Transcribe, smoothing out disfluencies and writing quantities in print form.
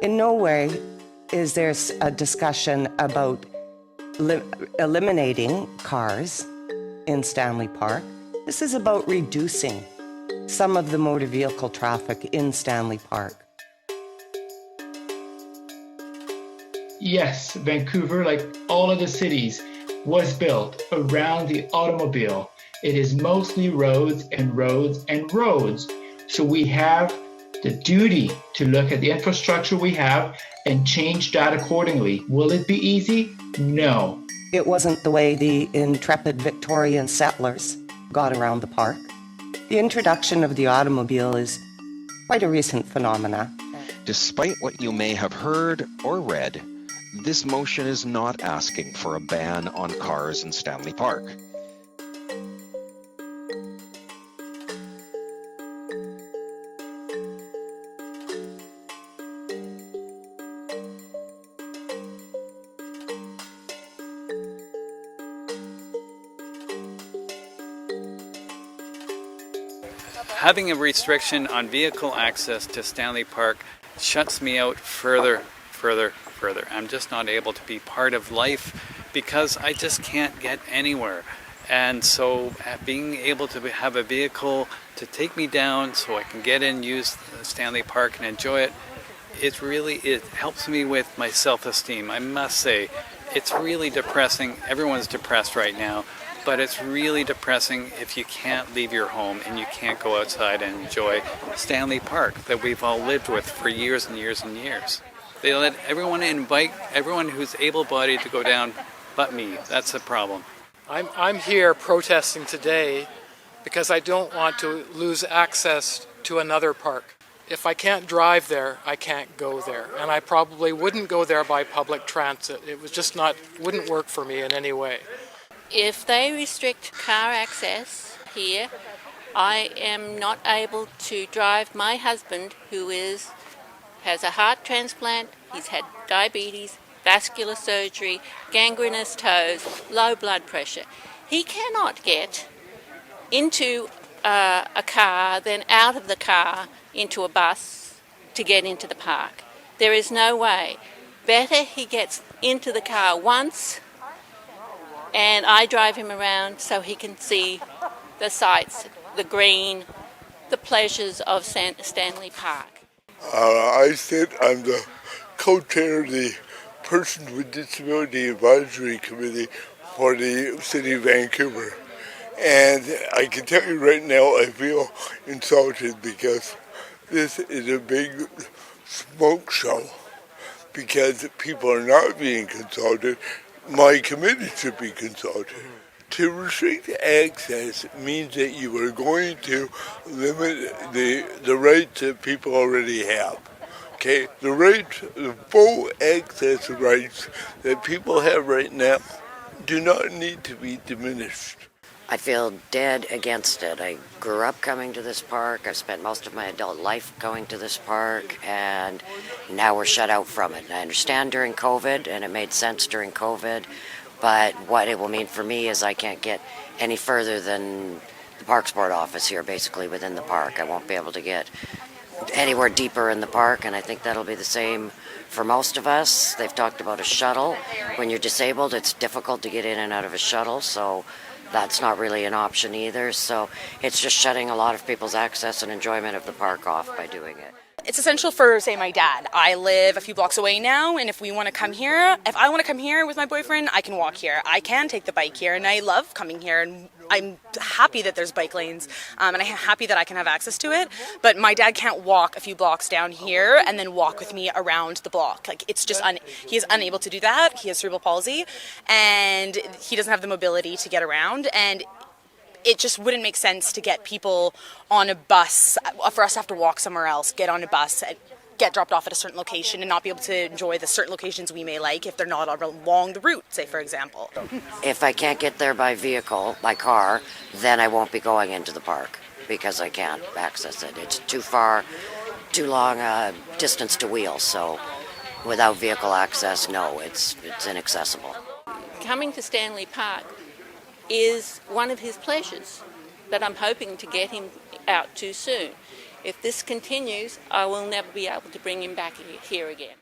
In no way is there a discussion about eliminating cars in Stanley Park. This is about reducing some of the motor vehicle traffic in Stanley Park. Yes, Vancouver, like all of the cities, was built around the automobile. It is mostly roads and roads and roads. So we have the duty to look at the infrastructure we have and change that accordingly. Will it be easy? No. It wasn't the way the intrepid Victorian settlers got around the park. The introduction of the automobile is quite a recent phenomena. Despite what you may have heard or read, this motion is not asking for a ban on cars in Stanley Park. Having a restriction on vehicle access to Stanley Park shuts me out further. I'm just not able to be part of life because I just can't get anywhere. And so being able to have a vehicle to take me down so I can get in, use Stanley Park and enjoy it, it helps me with my self-esteem. I must say, it's really depressing. Everyone's depressed right now. But it's really depressing if you can't leave your home and you can't go outside and enjoy Stanley Park that we've all lived with for years and years and years. They let everyone who's able-bodied to go down but me. That's the problem. I'm here protesting today because I don't want to lose access to another park. If I can't drive there, I can't go there. And I probably wouldn't go there by public transit. It was just wouldn't work for me in any way. If they restrict car access here, I am not able to drive my husband, who has a heart transplant, he's had diabetes, vascular surgery, gangrenous toes, low blood pressure. He cannot get into a car, then out of the car into a bus to get into the park. There is no way. Better he gets into the car once and I drive him around so he can see the sights, the green, the pleasures of Stanley Park. I sit on the co-chair of the Persons with Disability Advisory Committee for the City of Vancouver. And I can tell you right now, I feel insulted because this is a big smoke show because people are not being consulted. My committee should be consulted. To restrict access means that you are going to limit the rights that people already have. Okay, the full access rights that people have right now do not need to be diminished. I feel dead against it. I grew up coming to this park. I've spent most of my adult life going to this park, and now we're shut out from it. And I understand during COVID, and it made sense during COVID, but what it will mean for me is I can't get any further than the Parks Board office here, basically within the park. I won't be able to get anywhere deeper in the park, and I think that'll be the same for most of us. They've talked about a shuttle. When you're disabled, it's difficult to get in and out of a shuttle, so that's not really an option either. So it's just shutting a lot of people's access and enjoyment of the park off by doing it. It's essential for, say, my dad. I live a few blocks away now, and if I want to come here with my boyfriend, I can walk here. I can take the bike here, and I love coming here, and I'm happy that there's bike lanes, and I'm happy that I can have access to it, but my dad can't walk a few blocks down here and then walk with me around the block. Like, it's just, he is unable to do that. He has cerebral palsy, and he doesn't have the mobility to get around, and it just wouldn't make sense to get people on a bus, for us to have to walk somewhere else, get on a bus, get dropped off at a certain location and not be able to enjoy the certain locations we may like if they're not along the route, say, for example. If I can't get there by vehicle, by car, then I won't be going into the park because I can't access it. It's too far, too long a distance to wheel, so without vehicle access, no, it's inaccessible. Coming to Stanley Park is one of his pleasures. that I'm hoping to get him out to soon. If this continues, I will never be able to bring him back here again.